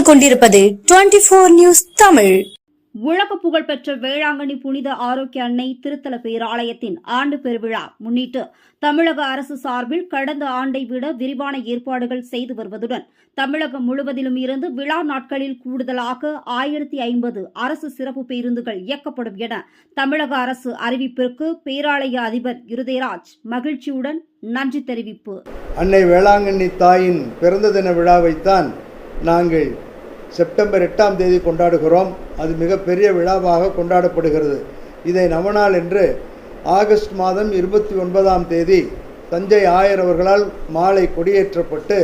பார்த்துக் கொண்டிருப்பது 24 நியூஸ் தமிழ். உலக புகழ்பெற்ற வேளாங்கண்ணி புனித ஆரோக்கிய அன்னை திருத்தல பேராலயத்தின் ஆண்டு பெருவிழா முன்னிட்டு தமிழக அரசு சார்பில் கடந்த ஆண்டை விட விரிவான ஏற்பாடுகள் செய்து வருவதுடன் தமிழகம் முழுவதிலும் இருந்து விழா நாட்களில் கூடுதலாக 1050 அரசு சிறப்பு பேருந்துகள் இயக்கப்படும் என தமிழக அரசு அறிவிப்பிற்கு பேராலய அதிபர் இருதயராஜ் மகிழ்ச்சியுடன் நன்றி தெரிவிப்பு. அன்னை வேளாங்கண்ணி தாயின் பிறந்த தின விழாவைத்தான் நாங்கள் செப்டம்பர் 8ஆம் தேதி கொண்டாடுகிறோம். அது மிகப்பெரிய விழாவாக கொண்டாடப்படுகிறது. இதை நவநாள் என்று ஆகஸ்ட் மாதம் 29ஆம் தேதி தஞ்சை ஆயர் அவர்களால் மாலை கொடியேற்றப்பட்டு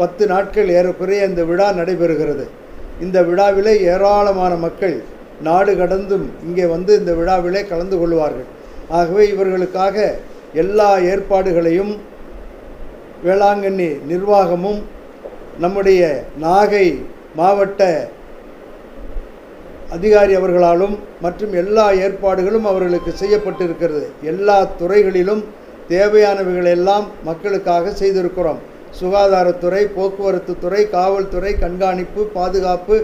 10 நாட்கள் ஏறக்குறைய இந்த விழா நடைபெறுகிறது. இந்த விழாவிலே ஏராளமான மக்கள் நாடு கடந்தும் இங்கே வந்து இந்த விழாவிலே கலந்து கொள்வார்கள். ஆகவே இவர்களுக்காக எல்லா ஏற்பாடுகளையும் வேளாங்கண்ணி நிர்வாகமும் நம்முடைய நாகை மாவட்ட அதிகாரி அவர்களாலும் மற்றும் எல்லா ஏற்பாடுகளும் அவர்களுக்கு செய்யப்பட்டிருக்கிறது. எல்லா துறைகளிலும் தேவையானவைகளெல்லாம் மக்களுக்காக செய்திருக்கிறோம். சுகாதாரத்துறை, போக்குவரத்து துறை, காவல்துறை, கண்காணிப்பு, பாதுகாப்பு,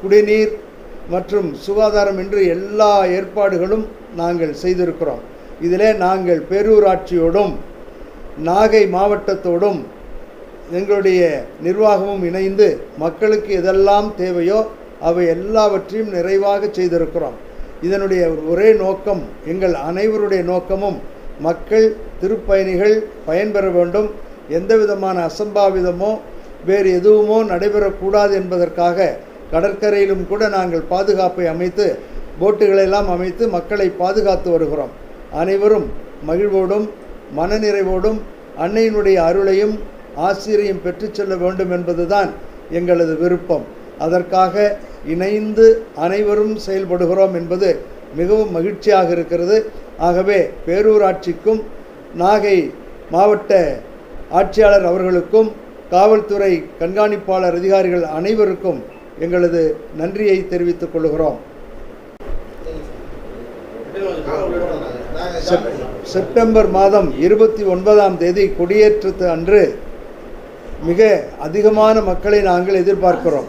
குடிநீர் மற்றும் சுகாதாரம் என்று எல்லா ஏற்பாடுகளும் நாங்கள் செய்திருக்கிறோம். இதிலே நாங்கள் பேரூராட்சியோடும் நாகை மாவட்டத்தோடும் எங்களுடைய நிர்வாகமும் இணைந்து மக்களுக்கு எதெல்லாம் தேவையோ அவை எல்லாவற்றையும் நிறைவாக செய்திருக்கிறோம். இதனுடைய ஒரே நோக்கம், எங்கள் அனைவருடைய நோக்கமும் மக்கள் திருப்பயணிகள் பயன்பெற வேண்டும். எந்த விதமான அசம்பாவிதமோ வேறு எதுவுமோ நடைபெறக்கூடாது என்பதற்காக கடற்கரையிலும் கூட நாங்கள் பாதுகாப்பை அமைத்து போட்டுகளெல்லாம் அமைத்து மக்களை பாதுகாத்து வருகிறோம். அனைவரும் மகிழ்வோடும் மனநிறைவோடும் அன்னையினுடைய அருளையும் ஆசிரியம் பெற்று செல்ல வேண்டும் என்பதுதான் எங்களது விருப்பம். அதற்காக இணைந்து அனைவரும் செயல்படுகிறோம் என்பது மிகவும் மகிழ்ச்சியாக இருக்கிறது. ஆகவே பேரூராட்சிக்கும் நாகை மாவட்ட ஆட்சியாளர் அவர்களுக்கும் காவல்துறை கண்காணிப்பாளர் அதிகாரிகள் அனைவருக்கும் எங்களது நன்றியை தெரிவித்துக் கொள்கிறோம். செப்டம்பர் மாதம் 29ஆம் தேதி கொடியேற்றத்து அன்று மிக அதிகமான மக்களை நாங்கள் எதிர்பார்க்கிறோம்.